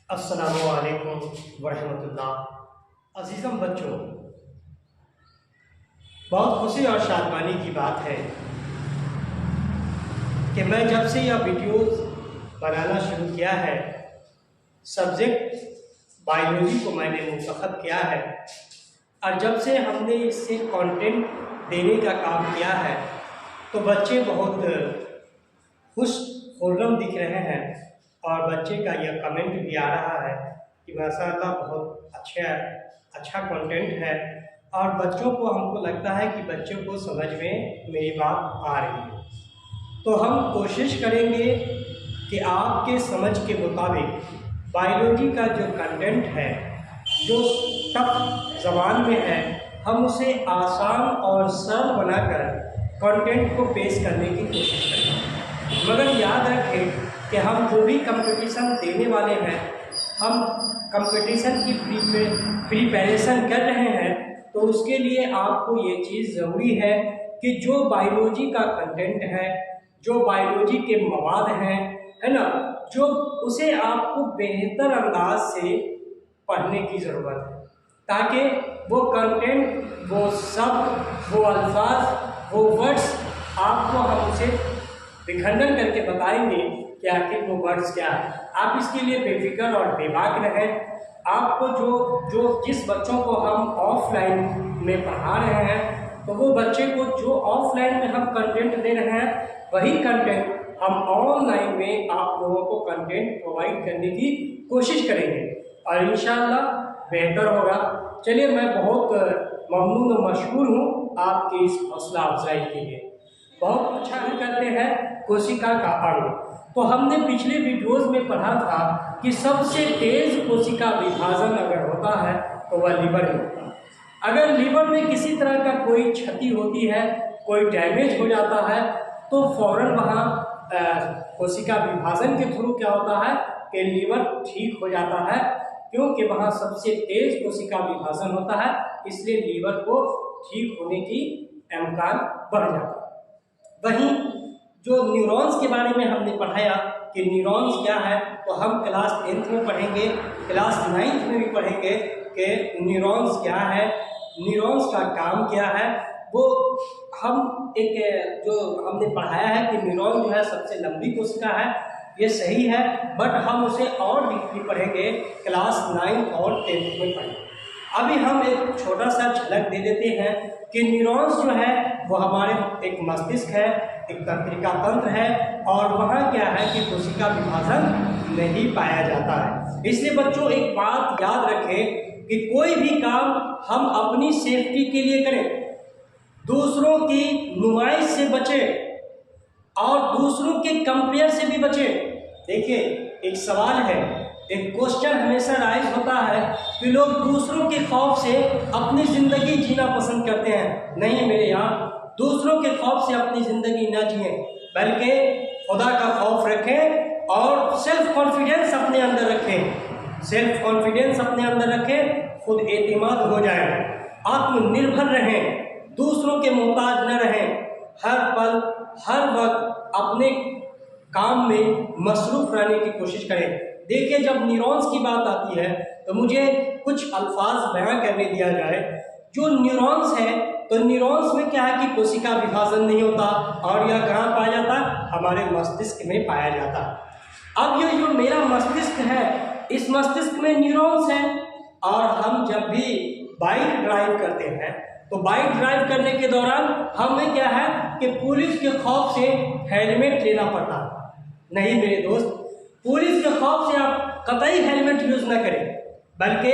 अस्सलामुअलैकुम वरहमतुल्लाह। अज़ीज़म बच्चों, बहुत खुशी और शादमानी की बात है कि मैं जब से यह वीडियोज़ बनाना शुरू किया है, सब्जेक्ट बायोलॉजी को मैंने मुंतखब किया है और जब से हमने इससे कंटेंट देने का काम किया है तो बच्चे बहुत खुश खुर्रम दिख रहे हैं और बच्चे का यह कमेंट भी आ रहा है कि माशाअल्लाह बहुत अच्छा कंटेंट है और बच्चों को हमको लगता है कि बच्चों को समझ में मेरी बात आ रही है। तो हम कोशिश करेंगे कि आपके समझ के मुताबिक बायोलॉजी का जो कंटेंट है, जो टफ ज़बान में है, हम उसे आसान और सरल बनाकर कंटेंट को पेश करने की कोशिश करें। मगर याद रखें कि हम जो भी कंपटीशन देने वाले हैं, हम कंपटीशन की प्रिपरेशन कर रहे हैं, तो उसके लिए आपको ये चीज़ ज़रूरी है कि जो बायोलॉजी का कंटेंट है, जो बायोलॉजी के मवाद हैं, है ना, जो उसे आपको बेहतर अंदाज से पढ़ने की ज़रूरत है ताकि वो कंटेंट, वो शब्द, वो अल्फाज, वो वर्ड्स आपको हम उसे विखंडन करके बताएंगे कि आखिर वो वर्ड्स क्या है। आप इसके लिए बेफिक्र और बेबाक रहें। आपको जिस बच्चों को हम ऑफलाइन में पढ़ा रहे हैं, तो वो बच्चे को जो ऑफलाइन में हम कंटेंट दे रहे हैं, वही कंटेंट हम ऑनलाइन में आप लोगों को कंटेंट प्रोवाइड करने की कोशिश करेंगे और इंशाअल्लाह बेहतर होगा। चलिए, मैं बहुत ममनून और मशहूर हूँ आपकी इस हौसला अफजाई के लिए। बहुत अच्छा ही करते हैं कोशिका का अंग। तो हमने पिछले वीडियोज़ में पढ़ा था कि सबसे तेज़ कोशिका विभाजन अगर होता है तो वह लीवर में होता है। अगर लीवर में किसी तरह का कोई क्षति होती है, कोई डैमेज हो जाता है, तो फ़ौरन वहाँ कोशिका विभाजन के थ्रू क्या होता है कि लीवर ठीक हो जाता है, क्योंकि वहाँ सबसे तेज़ कोशिका विभाजन होता है, इसलिए लीवर को ठीक होने की इम्कान बढ़ जाता है। वहीं जो न्यूरॉन्स के बारे में हमने पढ़ाया कि न्यूरॉन्स क्या है, तो हम क्लास 10th में पढ़ेंगे, क्लास 9th में भी पढ़ेंगे कि न्यूरॉन्स क्या है, न्यूरॉन्स का काम क्या है। वो हम एक जो हमने पढ़ाया है कि न्यूरॉन जो है सबसे लंबी कोशिका है, ये सही है, बट हम उसे और डीपली पढ़ेंगे क्लास 9th और 10th में पढ़ेंगे। अभी हम एक छोटा सा झलक दे देते हैं कि न्यूरॉन्स जो है वो हमारे एक मस्तिष्क है, एक तंत्रिका तंत्र है और वहाँ क्या है कि कोशिका विभाजन नहीं पाया जाता है। इसलिए बच्चों एक बात याद रखें कि कोई भी काम हम अपनी सेफ्टी के लिए करें, दूसरों की नुमाइश से बचें और दूसरों के कंपेयर से भी बचें। देखिए, एक सवाल है, एक क्वेश्चन हमेशा राइज होता है कि लोग दूसरों के खौफ से अपनी ज़िंदगी जीना पसंद करते हैं। नहीं मेरे यार, दूसरों के खौफ से अपनी ज़िंदगी ना जिए, बल्कि खुदा का खौफ रखें और सेल्फ कॉन्फिडेंस अपने अंदर रखें। सेल्फ कॉन्फिडेंस अपने अंदर रखें, खुद एतमाद हो जाए, आत्मनिर्भर रहें, दूसरों के मोहताज न रहें, हर पल हर वक्त अपने काम में मसरूफ़ रहने की कोशिश करें। देखिए, जब न्यूरॉन्स की बात आती है तो मुझे कुछ अल्फाज बयां करने दिया जाए। जो न्यूरॉन्स है, तो न्यूरॉन्स में क्या है कि कोशिका विभाजन नहीं होता और यह कहाँ पाया जाता है? हमारे मस्तिष्क में पाया जाता है। अब ये जो मेरा मस्तिष्क है, इस मस्तिष्क में न्यूरॉन्स हैं और हम जब भी बाइक ड्राइव करते हैं तो बाइक ड्राइव करने के दौरान हमें क्या है कि पुलिस के खौफ से हेलमेट लेना पड़ता है। नहीं मेरे दोस्त, पुलिस के खौफ से आप कतई हेलमेट यूज़ ना करें, बल्कि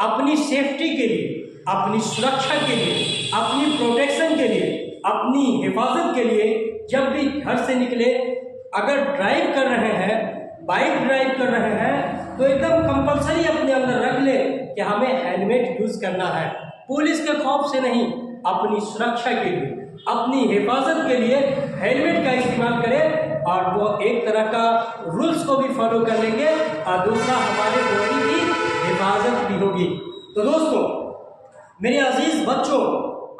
अपनी सेफ्टी के लिए, अपनी सुरक्षा के लिए, अपनी प्रोटेक्शन के लिए, अपनी हिफाजत के लिए जब भी घर से निकले, अगर ड्राइव कर रहे हैं, बाइक ड्राइव कर रहे हैं, तो एकदम कंपलसरी अपने अंदर रख ले कि हमें हेलमेट यूज़ करना है। पुलिस के खौफ से नहीं, अपनी सुरक्षा के लिए, अपनी हिफाजत के लिए हेलमेट का इस्तेमाल करें और वो एक तरह का रूल्स को भी फॉलो कर लेंगे और दूसरा हमारे बॉडी की हिफाजत भी होगी। तो दोस्तों, मेरे अजीज बच्चों,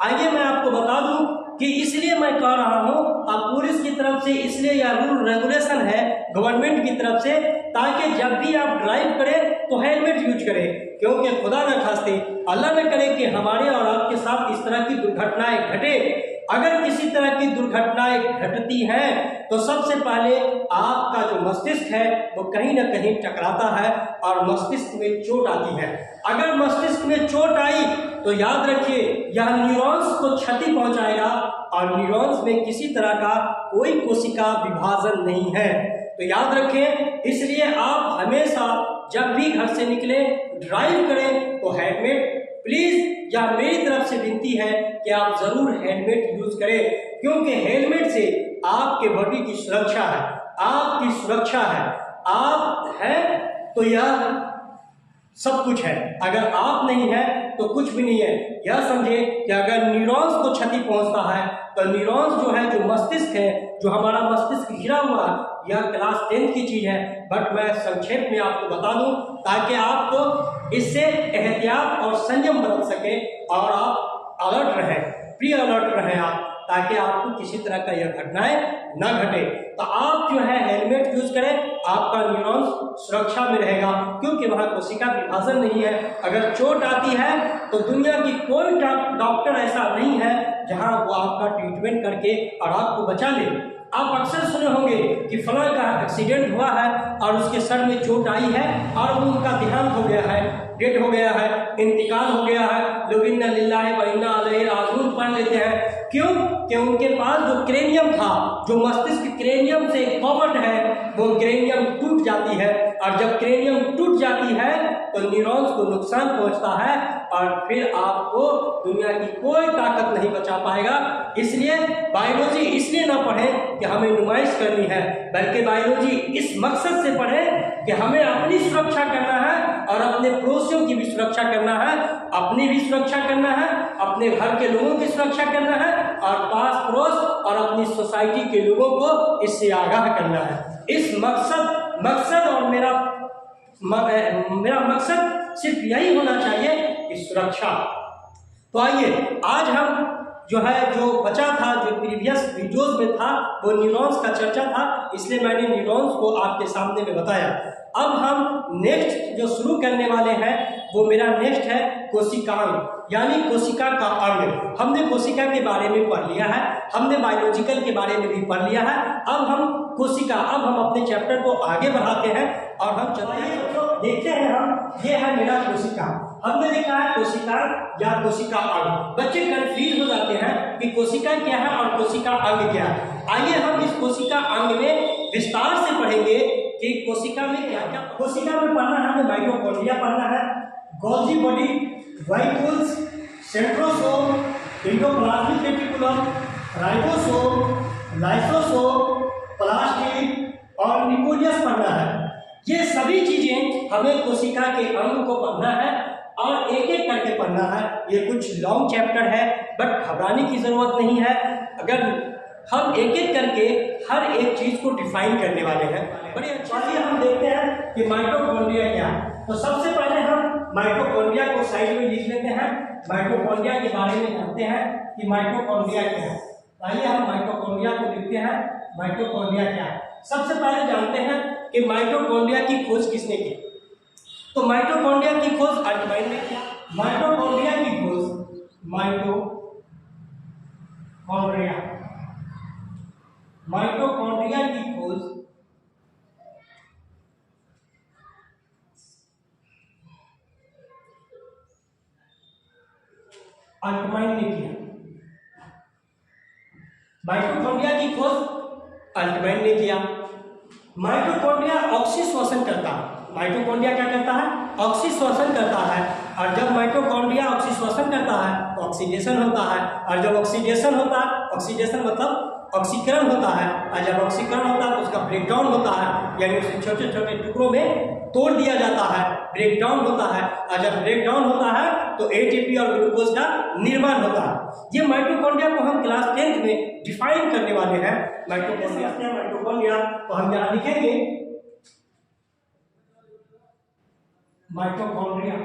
आइए मैं आपको बता दूं कि इसलिए मैं कह रहा हूं, अब पुलिस की तरफ से इसलिए यह रूल रेगुलेशन है गवर्नमेंट की तरफ से ताकि जब भी आप ड्राइव करें तो हेलमेट यूज करें, क्योंकि खुदा न खास्ते अल्लाह न करे कि हमारे और आपके साथ इस तरह की दुर्घटनाएं घटे। अगर किसी तरह की दुर्घटनाएं घटती हैं तो सबसे पहले आपका जो मस्तिष्क है वो कहीं ना कहीं टकराता है और मस्तिष्क में चोट आती है। अगर मस्तिष्क में चोट आई तो याद रखिए यह न्यूरॉन्स को क्षति पहुंचाएगा और न्यूरॉन्स में किसी तरह का कोई कोशिका विभाजन नहीं है। तो याद रखें, इसलिए आप हमेशा जब भी घर से निकले ड्राइव करें तो हेलमेट प्लीज, या मेरी तरफ से विनती है कि आप जरूर हेलमेट यूज करें, क्योंकि हेलमेट से आपके बॉडी की सुरक्षा है, आपकी सुरक्षा है। आप हैं तो यह सब कुछ है, अगर आप नहीं है तो कुछ भी नहीं है। यह समझे कि अगर न्यूरॉन्स को क्षति पहुंचता है तो न्यूरॉन्स जो है, जो मस्तिष्क है, जो हमारा मस्तिष्क घिरा हुआ, यह क्लास 10 की चीज है, बट मैं संक्षेप में आपको बता दूं ताकि आपको इससे एहतियात और संयम बरत सके और आप अलर्ट रहें, प्री अलर्ट रहें आप, ताकि आपको किसी तरह का यह घटनाएं न घटे। तो आप जो है हेलमेट यूज करें, आपका न्यूरॉन्स सुरक्षा में रहेगा, क्योंकि वहां कोशिका विभाजन नहीं है। अगर चोट आती है तो दुनिया की कोई डॉक्टर ऐसा नहीं है जहां वो आपका ट्रीटमेंट करके और आपको बचा ले। आप अक्सर सुने होंगे कि फलां का एक्सीडेंट हुआ है और उसके सर में चोट आई है और वो उनका देहांत हो गया है, डेथ हो गया है, इंतकाल हो गया है, लोग इन्ना लिल्लाहि व इन्ना अलैहि राजिऊन पढ़ लेते हैं। क्यों? कि उनके पास जो क्रेनियम था, जो मस्तिष्क क्रेनियम से कवर्ड है, वो क्रेनियम टूट जाती है और जब क्रेनियम टूट जाती है तो न्यूरॉन्स को नुकसान पहुंचता है और फिर आपको दुनिया की कोई ताकत नहीं बचा पाएगा। इसलिए बायोलॉजी इसलिए ना पढ़ें कि हमें नुमाइश करनी है, बल्कि बायोलॉजी इस मकसद से पढ़ें कि हमें अपनी सुरक्षा करना है और अपने पड़ोसियों की भी सुरक्षा करना है, अपनी भी सुरक्षा करना है, अपने घर के लोगों की सुरक्षा करना है और पास पड़ोस और अपनी सोसाइटी के लोगों को इससे आगाह करना है। इस मकसद और मेरा मकसद सिर्फ यही होना चाहिए कि सुरक्षा। तो आइए आज हम जो बचा था, जो प्रीवियस वीडियोस में था, वो न्यूरॉन्स का चर्चा था, इसलिए मैंने न्यूरॉन्स को आपके सामने में बताया। अब हम नेक्स्ट जो शुरू करने वाले हैं वो मेरा नेक्स्ट है कोशिकांग, यानी कोशिका का अंग। हमने कोशिका के बारे में पढ़ लिया है, हमने बायोलॉजिकल के बारे में भी पढ़ लिया है। अब हम अपने चैप्टर को आगे बढ़ाते हैं और हम चलते हैं, तो देखते हैं हम, ये है मेरा कोशिका। हमने देखा है कोशिका या कोशिका अंग। बच्चे कंफ्यूज हो जाते हैं कि कोशिका क्या है और कोशिका अंग क्या है। आइए हम इस कोशिका अंग में विस्तार से पढ़ेंगे कि कोशिका में क्या क्या। कोशिका में पढ़ना है, हमें माइटोकॉन्ड्रिया पढ़ना है, Golgi body, vacuoles, centrosome, endoplasmic reticulum, ribosome, lysosome, plastid और न्यूक्लियस पढ़ना है। ये सभी चीजें हमें कोशिका के अंग को पढ़ना है और एक एक करके पढ़ना है। ये कुछ लॉन्ग चैप्टर है, बट घबराने की जरूरत नहीं है। अगर हम एक एक करके हर एक चीज को डिफाइन करने वाले हैं, बड़ी अच्छी चीज हम देखते हैं कि माइटोकॉन्ड्रिया क्या है। तो सबसे पहले हम माइटोकॉन्ड्रिया को साइड में लिख लेते हैं, माइटोकॉन्ड्रिया के बारे में जानते हैं कि माइटोकॉन्ड्रिया क्या है। आइए हम माइटोकॉन्ड्रिया को लिखते हैं, माइटोकॉन्ड्रिया क्या है। सबसे पहले जानते हैं कि माइटोकॉन्ड्रिया की खोज किसने की। तो माइटोकॉन्ड्रिया की खोज अल्टमाइन ने किया। माइटोकॉन्ड्रिया की खोज माइटोकॉन्ड्रिया की खोज अल्टमाइन ने किया। माइटोकॉन्ड्रिया की खोज अल्टमाइन ने किया। माइटोकॉन्ड्रिया ऑक्सीश्वसन करता है। माइटोकॉन्ड्रिया क्या करता है? ऑक्सीश्वसन करता है। और जब माइटोकॉन्ड्रिया ऑक्सीश्वसन करता है तो ऑक्सीडेशन होता है, और जब ऑक्सीडेशन होता है, ऑक्सीडेशन मतलब ऑक्सीकरण होता है, और जब ऑक्सीकरण होता है तो उसका ब्रेकडाउन होता है, यानी उसे छोटे छोटे टुकड़ों में तोड़ दिया जाता है, ब्रेकडाउन होता है। और जब ब्रेकडाउन होता है तो एटीपी और ग्लूकोज का निर्माण होता है। ये माइटोकॉन्ड्रिया को हम क्लास 10 में डिफाइन करने वाले हैं। माइटोकॉन्ड्रिया तो हम यहाँ लिखेंगे माइटोकॉन्ड्रिया।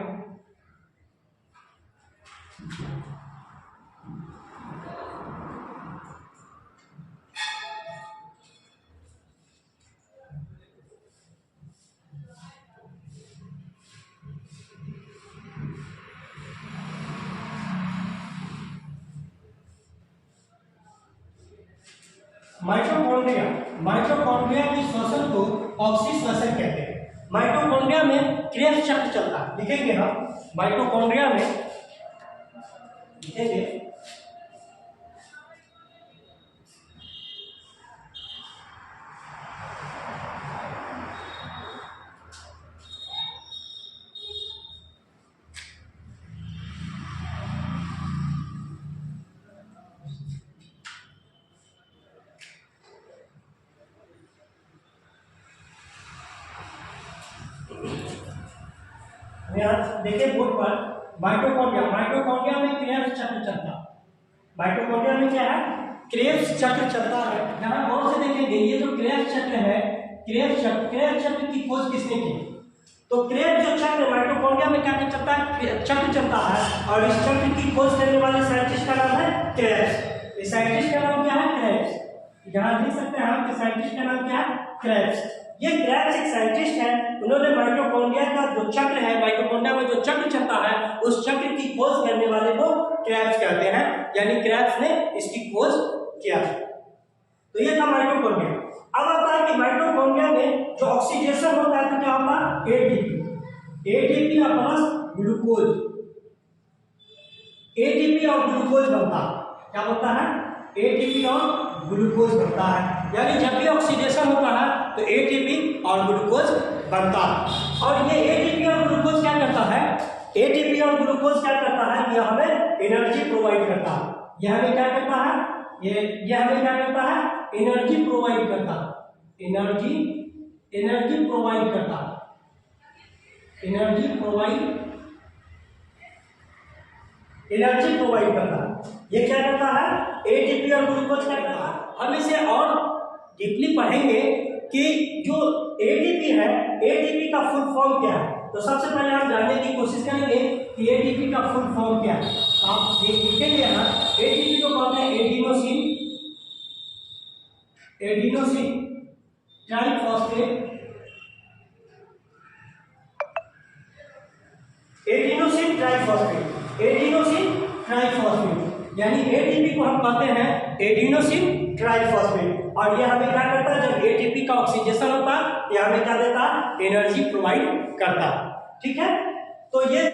माइटोकॉन्ड्रिया, माइटोकॉन्ड्रिया की श्वसन को ऑक्सीश्वसन कहते हैं। माइटोकॉन्ड्रिया में क्रेब्स चक्र चलता है, लिखेंगे हम माइटोकॉन्ड्रिया में, लिखेंगे यहाँ देखिए बोर्ड पर माइटोकॉन्ड्रिया, माइटोकॉन्ड्रिया में क्रेब्स चक्र चलता है। माइटोकॉन्ड्रिया में क्या है? क्रेब्स चक्र चलता है। यहाँ गौर से देखेंगे, ये जो क्रेब्स चक्र है, क्रेब्स चक्र की खोज किसने की? तो क्रेब्स जो चक्र माइटोकॉन्ड्रिया में क्या चलता है? चक्र चलता है, और इस चक्र की खोज करने वाले साइंटिस्ट का नाम है क्रेब्स। इस साइंटिस्ट का नाम क्या है? क्रेब्स। यहाँ लिख सकते हैं हम कि साइंटिस्ट का नाम क्या है? क्रेब्स। ये क्रेब्स एक साइंटिस्ट है, उन्होंने माइटोकॉन्ड्रिया का जो चक्र है, माइटोकॉन्ड्रिया में जो चक्र चलता है, उस चक्र की खोज करने वाले को क्रेब्स कहते हैं, यानी क्रेब्स ने इसकी खोज किया। तो ये था माइटोकॉन्ड्रिया। अब आता है कि माइटोकॉन्ड्रिया में जो ऑक्सीडेशन होता है तो क्या होता है? एटीपी प्लस ग्लूकोज, एटीपी और ग्लूकोज बनता है। क्या बनता है? एटीपी और ग्लूकोज बनता है। यानी जब भी ऑक्सीडेशन होता है तो एटीपी और ग्लूकोज बनता है। और ये एटीपी और ग्लूकोज क्या करता है? एटीपी और ग्लूकोज क्या करता है? यह हमें एनर्जी प्रोवाइड करता है। यह हमें क्या करता है? यह हमें क्या करता है? एनर्जी प्रोवाइड करता है। एनर्जी प्रोवाइड करता है। एनर्जी प्रोवाइड करता है। ये क्या करता है? एटीपी और ग्लूकोज क्या करता है? हम इसे और डीपली पढ़ेंगे कि जो एटीपी है, एटीपी का फुल फॉर्म क्या है। तो सबसे पहले हम जानने की कोशिश करेंगे कि एटीपी का फुल फॉर्म क्या है। आप देखेंगे यहाँ एटीपी को कहते हैं एडिनोसिन ट्राइफॉस्फेट, एडिनोसिन ट्राइफॉस्फेट, यानी एटीपी को हम कहते हैं एडिनोसिन ट्राइफॉस्फेट। और यह हमें क्या करता है? जब एटीपी का ऑक्सीडेशन होता है, यह हमें क्या देता है? एनर्जी प्रोवाइड करता है। ठीक है, तो ये